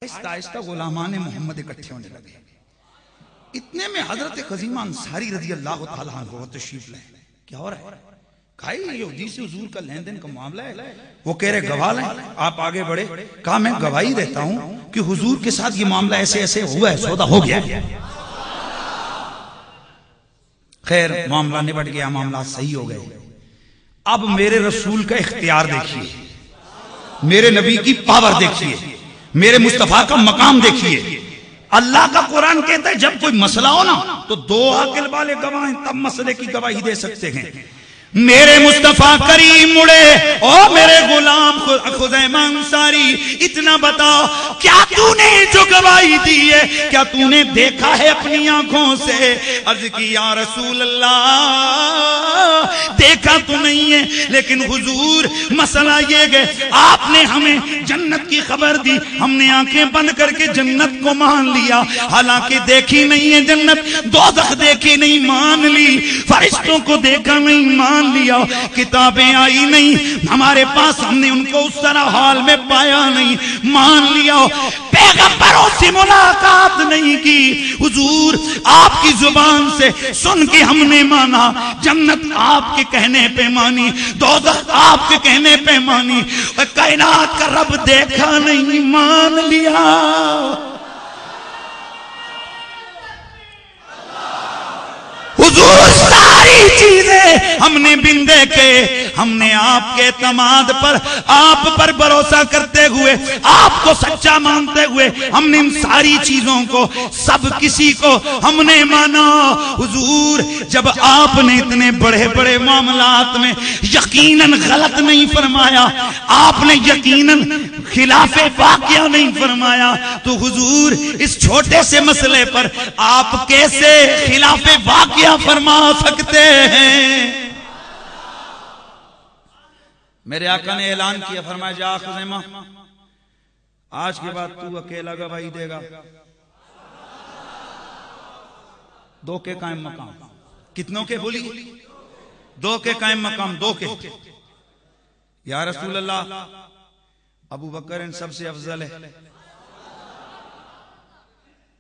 आहिस्ता आहिस्ता गुलामान मोहम्मद इकट्ठे होने लगे। इतने में हजरत खजीमा अंसारी रजी अल्लाह तआला अन्हु तशरीफ लाए। क्या हो रहा है? भाई यहूदी से हुजूर का लेन देन का मामला है। वो कह रहे गवाह लाएं। आप आगे बढ़े। कहा मैं गवाही देता हूं कि हुजूर के साथ ये मामला ऐसे ऐसे हुआ है, सौदा हो गया। खैर मामला निपट गया, मामला सही हो गए। अब मेरे रसूल का इख्तियार देखिए, मेरे नबी की पावर देखिए, मेरे मुस्तफा का मकाम देखिए। अल्लाह का कुरान कहता है जब कोई मसला हो ना तो दो अकल वाले गवाह तब मसले की गवाही दे सकते हैं। मेरे मुस्तफा करीम मुड़े, ओ मेरे गुलाम खुज़ैमा अंसारी, इतना बताओ क्या तूने जो गवाही दी है क्या तूने देखा है अपनी आंखों से? अर्ज की या रसूल अल्लाह देखा तो नहीं है, लेकिन हुजूर मसला ये है आपने हमें जन्नत की खबर दी, हमने आंखें बंद करके जन्नत को मान लिया, हालांकि देखी नहीं है जन्नत, दोज़ख देखी नहीं मान ली, फरिश्तों को देखा नहीं मान लिया, किताबें आई नहीं हमारे पास, हमने उनको उस तरह हाल में पाया नहीं, मान लिया, पैगंबरों से मुलाकात नहीं की, हुजूर आपकी जुबान से सुन के हमने माना, जन्नत आपके कहने पे मानी, दोज़ख आपके कहने पे मानी, और कायनात का रब देखा नहीं मान लिया। हुजूर सारी चीजें हमने बिन देखे, हमने आपके तमाद पर, आप पर भरोसा करते हुए, आपको सच्चा मानते हुए, हमने इन सारी चीजों को, सब किसी को हमने माना। हुजूर जब आपने इतने बड़े बड़े मामलात में यकीनन गलत नहीं फरमाया, आपने यकीनन खिलाफे वाक़या नहीं फरमाया, तो हुजूर इस छोटे से मसले पर आप कैसे खिलाफे वाक़या फरमा सकते हैं? मेरे आका ने ऐलान किया, फरमाया जा खुज़ैमा आज के बाद तू अकेला गवाही देगा, दो के कायम मकाम। कितनों के बोली? दो के कायम मकाम, दो के। या रसूल अल्लाह अबू बकर इन सबसे अफजल है,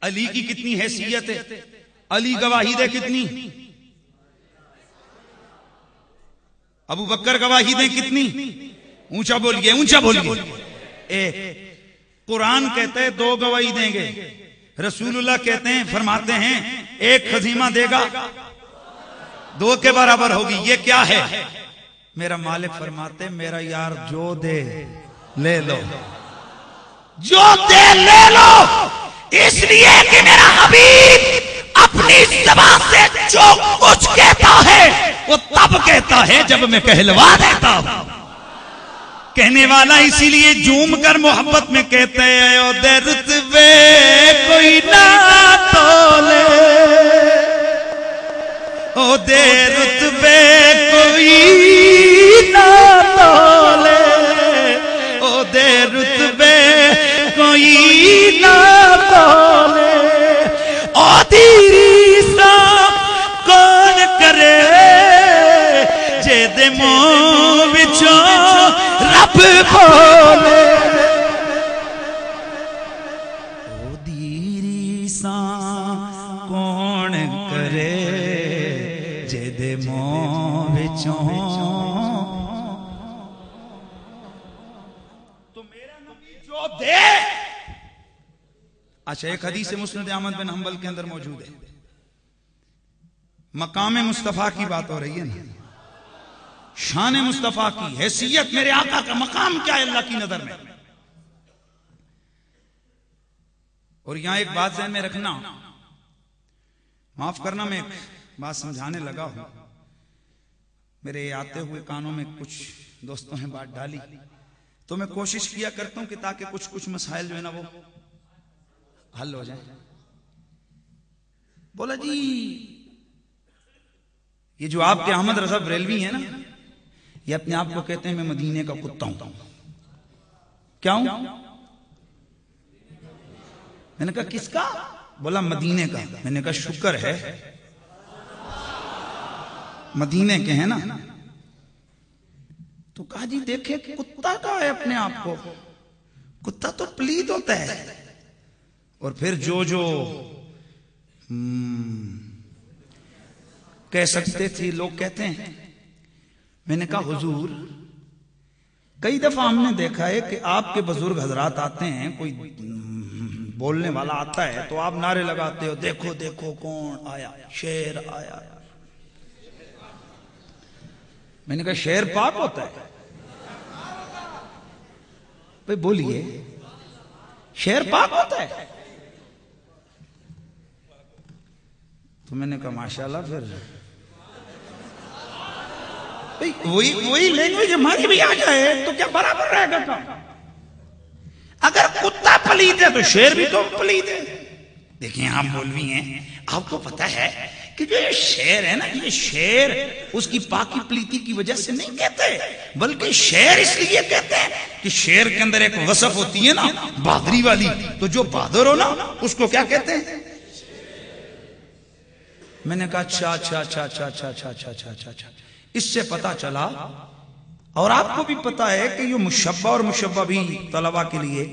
अली की कितनी हैसियत है, अली गवाही दे कितनी, अबू बकर गवाही दे कितनी, ऊंचा बोलिए, ऊंचा बोलिए। कुरान कहते हैं दो गवाही देंगे, रसूलुल्लाह कहते हैं फरमाते हैं एक खजीमा देगा दो के बराबर होगी। ये क्या है? मेरा मालिक फरमाते मेरा यार जो दे ले लो, जो दे ले लो, इसलिए कि मेरा हबीब अपनी ज़बान से जो कुछ कहता है वो तब कहता है जब मैं कहलवा देता हूं। कहने वाला इसीलिए झूम कर मोहब्बत में कहते हैं ओ दे रुतबे कोई ना तोले, ओ दे रुतबे कोई ना तोले, ओ दे रुतबे कोई ना तोले, ओ दीरी सा कौन करे जे दे मुंह विचों रब बोले, ओ दीरी सा कौन करे जे दे मुंह विचों। तो मेरा नबी जो दे। अच्छा एक हदीस मुस्नद अहमद बिन हंबल के अंदर मौजूद है, मकाम मुस्तफा की बात हो रही है ना, शान मुस्तफा की हैसियत, मेरे आका का मकाम क्या है अल्लाह की नजर में। और यहां एक बात ज़हन में रखना, माफ करना मैं एक बात समझाने लगा हूं, मेरे आते हुए कानों में कुछ दोस्तों ने बात डाली, तो मैं कोशिश किया करता हूं कि ताकि कुछ कुछ मसाइल जो है ना वो हल हो जाए। बोला जी ये जो आपके अहमद रजा बरेलवी है ना, ये अपने आप को कहते हैं मैं मदीने का कुत्ता हूं। क्या हूं? मैंने कहा किसका? बोला मदीने का। मैंने कहा शुक्र है मदीने के हैं ना। तो कहा जी देखे कुत्ता का है अपने आप को, कुत्ता तो प्लीद होता है, और फिर जो जो कह सकते थे लोग कहते हैं। मैंने कहा हुजूर, कई दफा हमने देखा है कि आपके बुजुर्ग हजरात आते हैं, कोई बोलने वाला आता है तो आप नारे लगाते हो, देखो देखो कौन आया, शेर आया। मैंने कहा शेर पाक होता है? भाई बोलिए, शेर पाक होता है? तो मैंने कहा माशाल्लाह, फिर वही लैंग्वेज हमारी भी आ जाए तो क्या बराबर रहेगा काम? अगर कुत्ता पलीद है तो शेर भी तो पलीद है। देखिए आप मौलवी हैं, आपको पता है कि जो ये शेर है ना, ये शेर उसकी पाकी प्लीति की वजह से नहीं कहते, बल्कि शेर इसलिए कहते हैं कि शेर के अंदर एक वसफ होती है ना बहादुरी वाली, तो जो बहादुर हो ना उसको क्या कहते हैं? मैंने कहा अच्छा अच्छा अच्छा अच्छा अच्छा अच्छा अच्छा अच्छा अच्छा अच्छा। इससे पता चला, और आपको भी पता है कि ये मुशब्बा और मुशब्बा भी तलबा के लिए,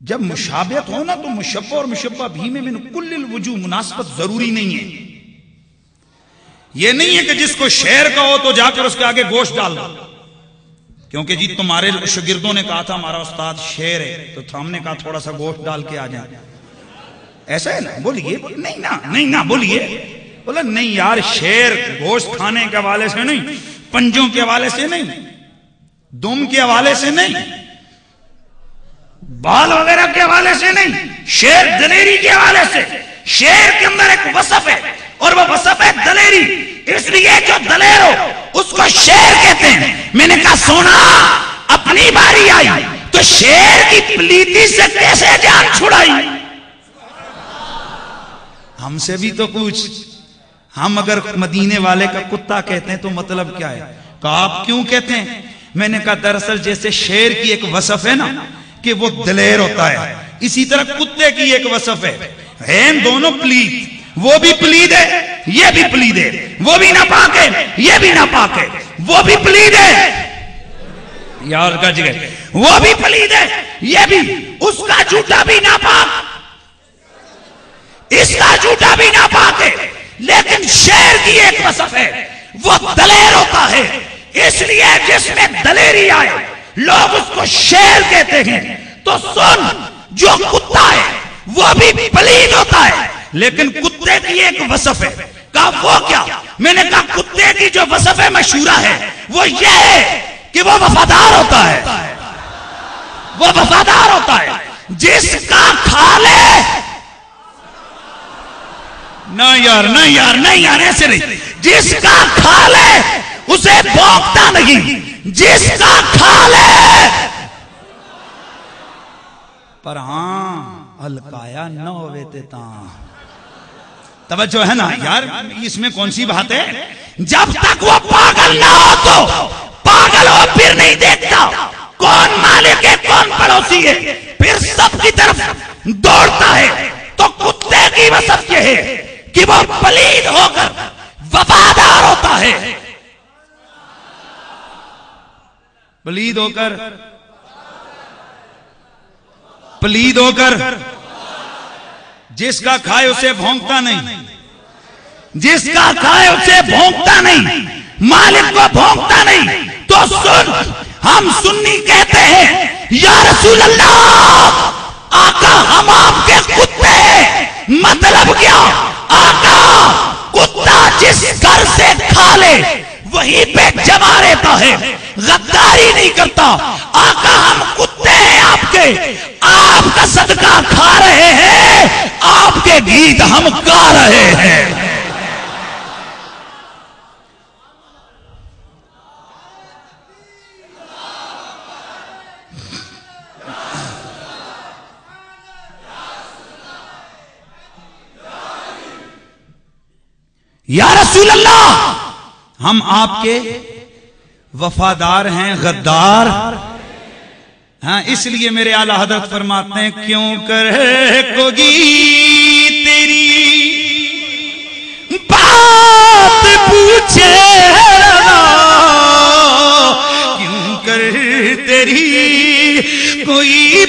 जब मुशाबियत हो ना तो मुशब्बा और मुशब्बा भी में कुल्लिल वजू मुनासबत जरूरी नहीं है। ये नहीं है कि जिसको शेर कहो तो जाकर उसके आगे गोश्त डाल दो, क्योंकि जी तुम्हारे शागिर्दों ने कहा था हमारा उस्ताद शेर है, तो हमने कहा थोड़ा सा गोश्त डाल के आ जाए। ऐसा है ना? बोलिए। नहीं ना बोलिए। बोला नहीं यार, शेर गोश्त खाने के हवाले से नहीं, पंजों के हवाले से नहीं, दुम के हवाले से नहीं, बाल वगैरह के हवाले से नहीं, शेर दलेरी के हवाले से। शेर के अंदर एक वसफ है और वह वसफ है दलेरी, इसलिए जो दलेर हो उसको शेर कहते हैं। मैंने कहा सोना, अपनी बारी आई तो शेर की प्लीति से कैसे जान छुड़ाई? हमसे भी तो पूछ। हम अगर मदीने वाले का कुत्ता कहते हैं तो मतलब क्या है? कहा आप क्यों कहते हैं? मैंने कहा दरअसल जैसे शेर की एक वसफ है ना कि वो दलेर होता है, इसी तरह कुत्ते की एक वसफ है दोनों प्लीद। वो भी प्लीद है, ये भी प्लीद है, वो भी नापाक है, ये भी नापाक है, वो भी प्लीद है, यार का जिगर, वो भी प्लीद है, ये भी, उसका जूता भी नापाक, इसका जूता भी नापाक है। लेकिन शेर की एक वसफ है, वो दलेर होता है, इसलिए जिसमें दलेरी आए लोग उसको शेर कहते हैं। तो सुन, जो कुत्ता है वो भी पलीद होता है, लेकिन कुत्ते की एक वसफ है। कहा वो क्या? मैंने कहा कुत्ते की जो वसफ है मशहूरा है वो ये है कि वो वफादार होता है, वो वफादार होता है। जिसका खा ले, ना यार ऐसे नहीं, जिसका खा ले उसे भोंकता नहीं, जिसका खा ले। पर हाँ हल्काया न होवे ते तवज्जो है ना यार, इसमें कौन सी बात है? जब तक वो पागल ना हो तो पागल हो फिर नहीं देखता कौन मालिक है कौन पड़ोसी है, फिर सबकी तरफ दौड़ता है। तो कुत्ते की वसफ यह है कि वो पलीद होकर वफादार होता है, पलीद होकर जिसका खाए उसे भौंकता नहीं, जिसका खाए उसे भौंकता नहीं, मालिक को भौंकता नहीं। तो सुन, हम सुन्नी कहते हैं या रसूल अल्लाह, आका हम आपके कुत्ते हैं। मतलब क्या? आका कुत्ता जिस घर से खा ले वहीं पे जमा रहता है, गद्दारी नहीं करता। आका हम कुत्ते हैं आपके, आपका सदका खा रहे हैं, आपके गीत हम गा रहे हैं। या रसूल अल्लाह, हम आपके वफादार हैं, गद्दार। हाँ, इसलिए मेरे आला हज़रत फरमाते हैं, क्यों कर कोगी तेरी बात पूछे, क्यों कर तेरी कोई